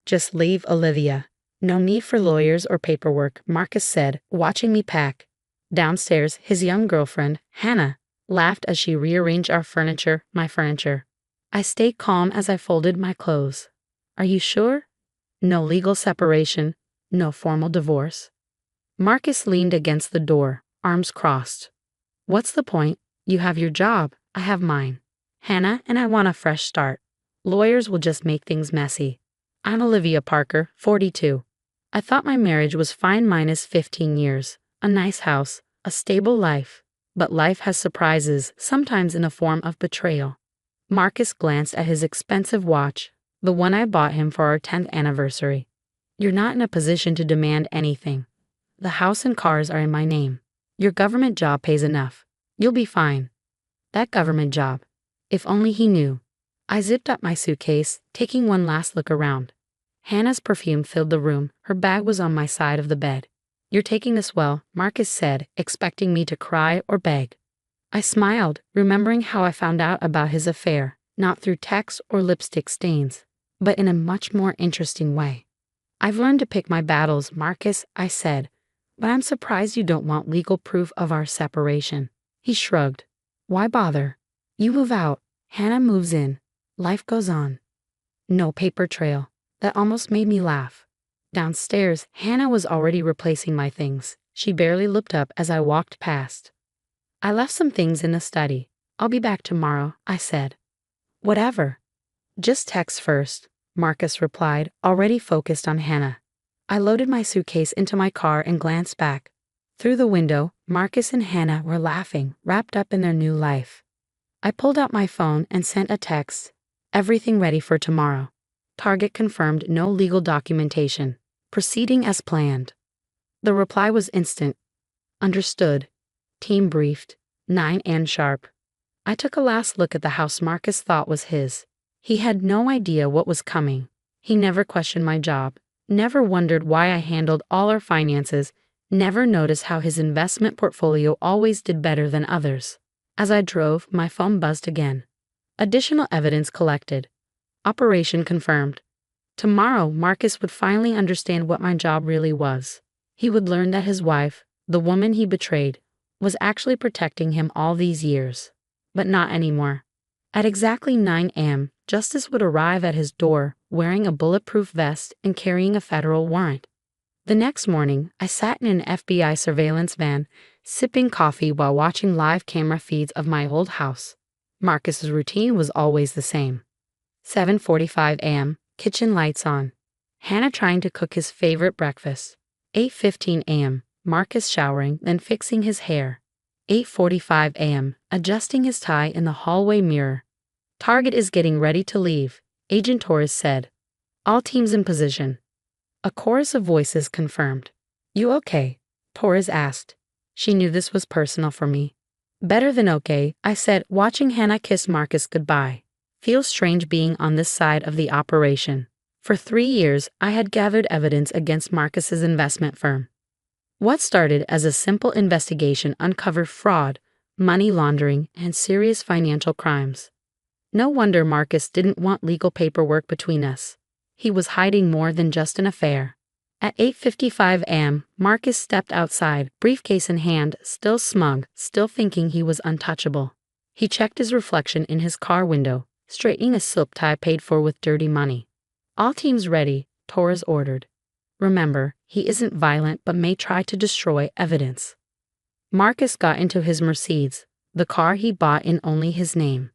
Just leave, Olivia. No need for lawyers or paperwork, Marcus said, watching me pack. Downstairs, his young girlfriend, Hannah, laughed as she rearranged my furniture. I stayed calm as I folded my clothes. Are you sure? No legal separation, no formal divorce. Marcus leaned against the door, arms crossed. What's the point? You have your job, I have mine. Hannah and I want a fresh start. Lawyers will just make things messy. I'm Olivia Parker, 42. I thought my marriage was fine minus 15 years, a nice house, a stable life. But life has surprises, sometimes in the form of betrayal. Marcus glanced at his expensive watch, the one I bought him for our 10th anniversary. You're not in a position to demand anything. The house and cars are in my name. Your government job pays enough. You'll be fine. That government job. If only he knew. I zipped up my suitcase, taking one last look around. Hannah's perfume filled the room. Her bag was on my side of the bed. You're taking this well, Marcus said, expecting me to cry or beg. I smiled, remembering how I found out about his affair, not through text or lipstick stains, but in a much more interesting way. I've learned to pick my battles, Marcus, I said, but I'm surprised you don't want legal proof of our separation. He shrugged. Why bother? You move out, Hannah moves in. Life goes on. No paper trail. That almost made me laugh. Downstairs, Hannah was already replacing my things. She barely looked up as I walked past. I left some things in the study. I'll be back tomorrow, I said. Whatever. Just text first, Marcus replied, already focused on Hannah. I loaded my suitcase into my car and glanced back. Through the window, Marcus and Hannah were laughing, wrapped up in their new life. I pulled out my phone and sent a text. Everything ready for tomorrow. Target confirmed, no legal documentation. Proceeding as planned. The reply was instant. Understood. Team briefed. 9 a.m. sharp. I took a last look at the house Marcus thought was his. He had no idea what was coming. He never questioned my job, never wondered why I handled all our finances, never noticed how his investment portfolio always did better than others. As I drove, my phone buzzed again. Additional evidence collected. Operation confirmed. Tomorrow, Marcus would finally understand what my job really was. He would learn that his wife, the woman he betrayed, was actually protecting him all these years. But not anymore. At exactly 9 a.m., Justice would arrive at his door, wearing a bulletproof vest and carrying a federal warrant. The next morning, I sat in an FBI surveillance van, sipping coffee while watching live camera feeds of my old house. Marcus's routine was always the same. 7:45 a.m., kitchen lights on. Hannah trying to cook his favorite breakfast. 8:15 a.m., Marcus showering, then fixing his hair. 8:45 a.m., adjusting his tie in the hallway mirror. Target is getting ready to leave, Agent Torres said. All teams in position. A chorus of voices confirmed. You okay? Torres asked. She knew this was personal for me. Better than okay, I said, watching Hannah kiss Marcus goodbye. Feels strange being on this side of the operation. For 3 years, I had gathered evidence against Marcus's investment firm. What started as a simple investigation uncovered fraud, money laundering, and serious financial crimes. No wonder Marcus didn't want legal paperwork between us. He was hiding more than just an affair. At 8:55 a.m., Marcus stepped outside, briefcase in hand, still smug, still thinking he was untouchable. He checked his reflection in his car window, straightening a silk tie paid for with dirty money. All teams ready, Torres ordered. Remember, he isn't violent but may try to destroy evidence. Marcus got into his Mercedes, the car he bought in only his name.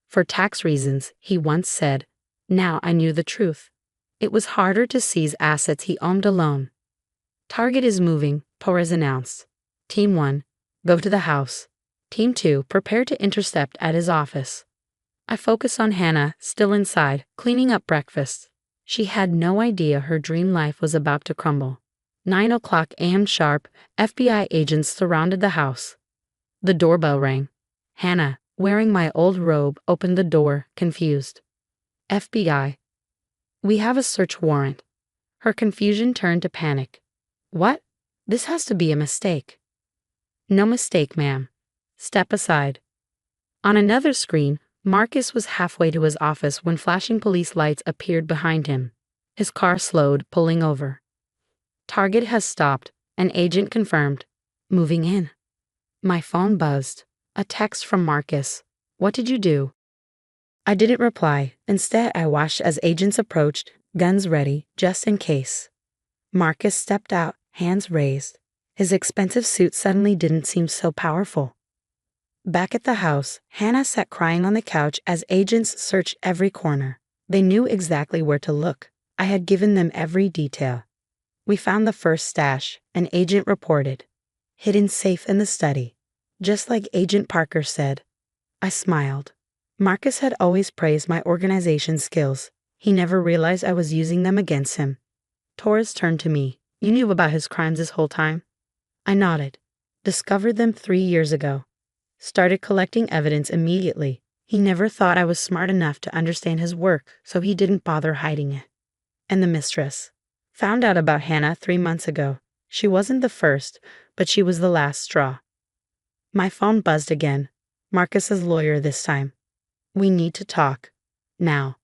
For tax reasons, he once said. Now I knew the truth. It was harder to seize assets he owned alone. Target is moving, Torres announced. Team 1, go to the house. Team 2, prepare to intercept at his office. I focused on Hannah, still inside, cleaning up breakfast. She had no idea her dream life was about to crumble. 9:00 a.m. sharp, FBI agents surrounded the house. The doorbell rang. Hannah, wearing my old robe, opened the door, confused. FBI. We have a search warrant. Her confusion turned to panic. What? This has to be a mistake. No mistake, ma'am. Step aside. On another screen, Marcus was halfway to his office when flashing police lights appeared behind him. His car slowed, pulling over. Target has stopped. An agent confirmed. Moving in. My phone buzzed. A text from Marcus. What did you do? I didn't reply. Instead, I watched as agents approached, guns ready, just in case. Marcus stepped out, hands raised. His expensive suit suddenly didn't seem so powerful. Back at the house, Hannah sat crying on the couch as agents searched every corner. They knew exactly where to look. I had given them every detail. We found the first stash, an agent reported. Hidden safe in the study. Just like Agent Parker said. I smiled. Marcus had always praised my organization skills. He never realized I was using them against him. Torres turned to me. You knew about his crimes this whole time? I nodded. Discovered them 3 years ago. Started collecting evidence immediately. He never thought I was smart enough to understand his work, so he didn't bother hiding it. And the mistress. Found out about Hannah 3 months ago. She wasn't the first, but she was the last straw. My phone buzzed again. Marcus's lawyer this time. We need to talk. Now.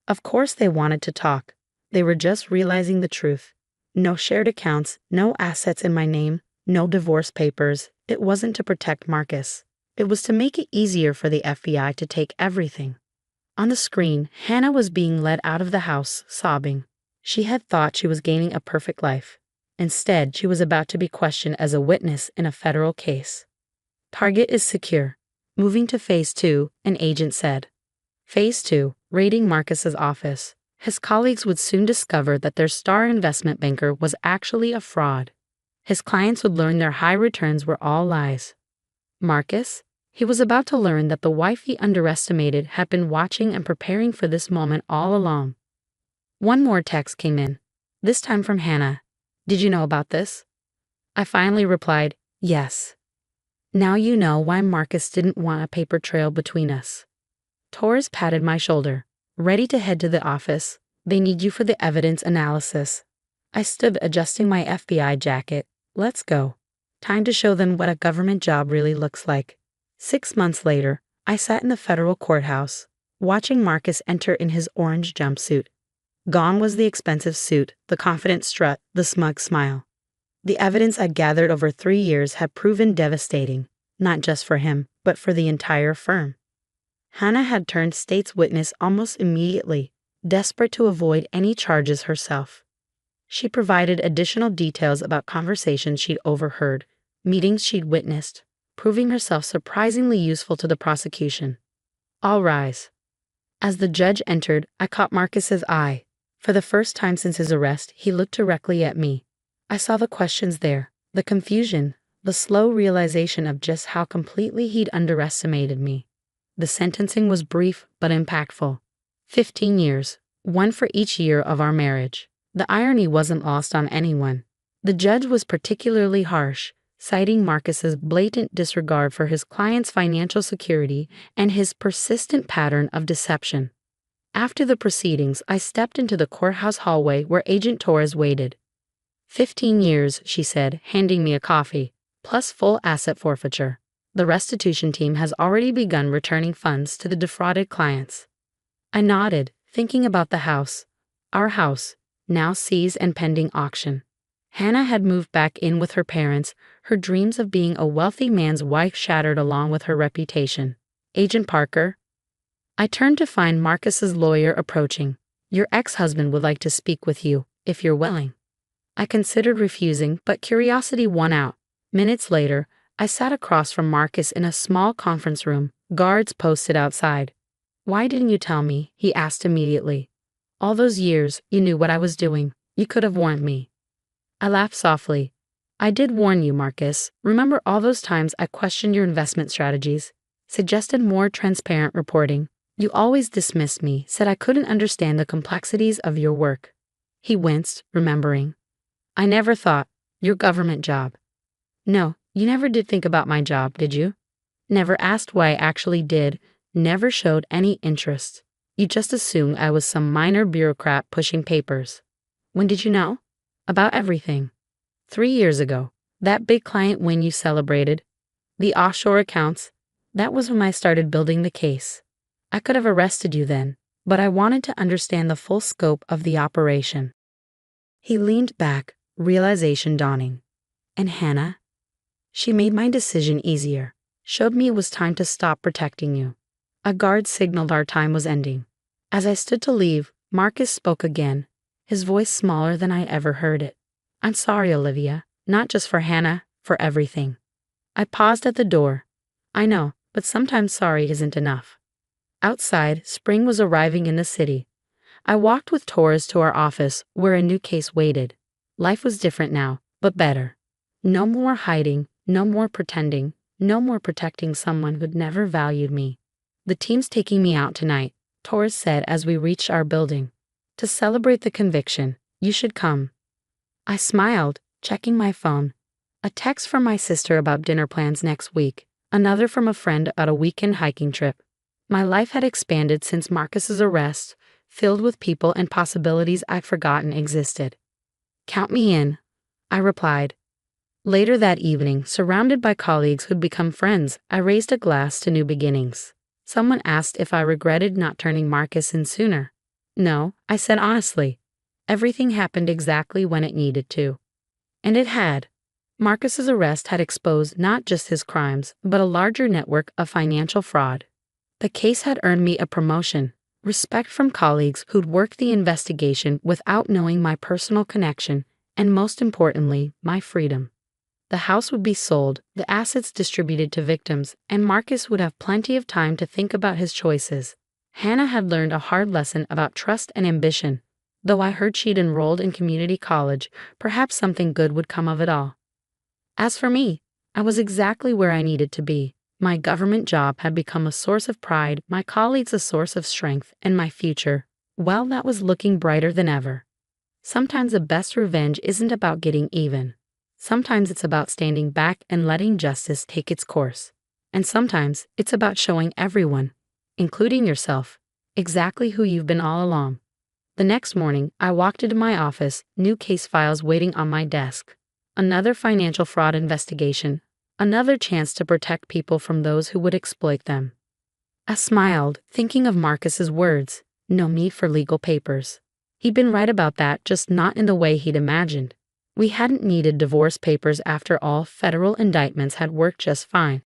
Of course they wanted to talk. They were just realizing the truth. No shared accounts, no assets in my name, no divorce papers. It wasn't to protect Marcus. It was to make it easier for the FBI to take everything. On the screen, Hannah was being led out of the house, sobbing. She had thought she was gaining a perfect life. Instead, she was about to be questioned as a witness in a federal case. Target is secure. Moving to Phase 2, an agent said. Phase 2, raiding Marcus's office. His colleagues would soon discover that their star investment banker was actually a fraud. His clients would learn their high returns were all lies. Marcus? He was about to learn that the wife he underestimated had been watching and preparing for this moment all along. One more text came in, this time from Hannah. Did you know about this? I finally replied, yes. Now you know why Marcus didn't want a paper trail between us. Torres patted my shoulder. Ready to head to the office. They need you for the evidence analysis. I stood adjusting my FBI jacket. Let's go. Time to show them what a government job really looks like. 6 months later, I sat in the federal courthouse, watching Marcus enter in his orange jumpsuit. Gone was the expensive suit, the confident strut, the smug smile. The evidence I'd gathered over 3 years had proven devastating, not just for him, but for the entire firm. Hannah had turned state's witness almost immediately, desperate to avoid any charges herself. She provided additional details about conversations she'd overheard, meetings she'd witnessed, proving herself surprisingly useful to the prosecution. All rise. As the judge entered, I caught Marcus's eye. For the first time since his arrest, he looked directly at me. I saw the questions there, the confusion, the slow realization of just how completely he'd underestimated me. The sentencing was brief but impactful. 15 years, 1 for each year of our marriage. The irony wasn't lost on anyone. The judge was particularly harsh, citing Marcus's blatant disregard for his client's financial security and his persistent pattern of deception. After the proceedings, I stepped into the courthouse hallway where Agent Torres waited. 15 years, she said, handing me a coffee, plus full asset forfeiture. The restitution team has already begun returning funds to the defrauded clients. I nodded, thinking about the house. Our house, now seized and pending auction. Hannah had moved back in with her parents, her dreams of being a wealthy man's wife shattered along with her reputation. Agent Parker? I turned to find Marcus's lawyer approaching. Your ex-husband would like to speak with you, if you're willing. I considered refusing, but curiosity won out. Minutes later, I sat across from Marcus in a small conference room, guards posted outside. Why didn't you tell me? He asked immediately. All those years, you knew what I was doing. You could have warned me. I laughed softly. I did warn you, Marcus. Remember all those times I questioned your investment strategies, suggested more transparent reporting. You always dismissed me, said I couldn't understand the complexities of your work. He winced, remembering. I never thought, your government job. No, you never did think about my job, did you? Never asked why I actually did, never showed any interest. You just assumed I was some minor bureaucrat pushing papers. When did you know? About everything. 3 years ago. That big client win you celebrated. The offshore accounts. That was when I started building the case. I could have arrested you then. but I wanted to understand the full scope of the operation. He leaned back, realization dawning. And Hannah? She made my decision easier, showed me it was time to stop protecting you. A guard signaled our time was ending. As I stood to leave, Marcus spoke again, his voice smaller than I ever heard it. I'm sorry, Olivia, not just for Hannah, for everything. I paused at the door. I know, but sometimes sorry isn't enough. Outside, spring was arriving in the city. I walked with Torres to our office, where a new case waited. Life was different now, but better. No more hiding, no more pretending, no more protecting someone who'd never valued me. The team's taking me out tonight, Torres said as we reached our building. To celebrate the conviction, you should come. I smiled, checking my phone. A text from my sister about dinner plans next week, another from a friend about a weekend hiking trip. My life had expanded since Marcus's arrest, filled with people and possibilities I'd forgotten existed. Count me in, I replied. Later that evening, surrounded by colleagues who'd become friends, I raised a glass to new beginnings. Someone asked if I regretted not turning Marcus in sooner. No, I said honestly. Everything happened exactly when it needed to. And it had. Marcus's arrest had exposed not just his crimes, but a larger network of financial fraud. The case had earned me a promotion, respect from colleagues who'd worked the investigation without knowing my personal connection, and most importantly, my freedom. The house would be sold, the assets distributed to victims, and Marcus would have plenty of time to think about his choices. Hannah had learned a hard lesson about trust and ambition. Though I heard she'd enrolled in community college, perhaps something good would come of it all. As for me, I was exactly where I needed to be. My government job had become a source of pride, my colleagues a source of strength, and my future, well, that was looking brighter than ever. Sometimes the best revenge isn't about getting even. Sometimes it's about standing back and letting justice take its course. And sometimes it's about showing everyone, including yourself, exactly who you've been all along. The next morning, I walked into my office, new case files waiting on my desk. Another financial fraud investigation, another chance to protect people from those who would exploit them. I smiled, thinking of Marcus's words, no need for legal papers. He'd been right about that, just not in the way he'd imagined. We hadn't needed divorce papers after all, federal indictments had worked just fine.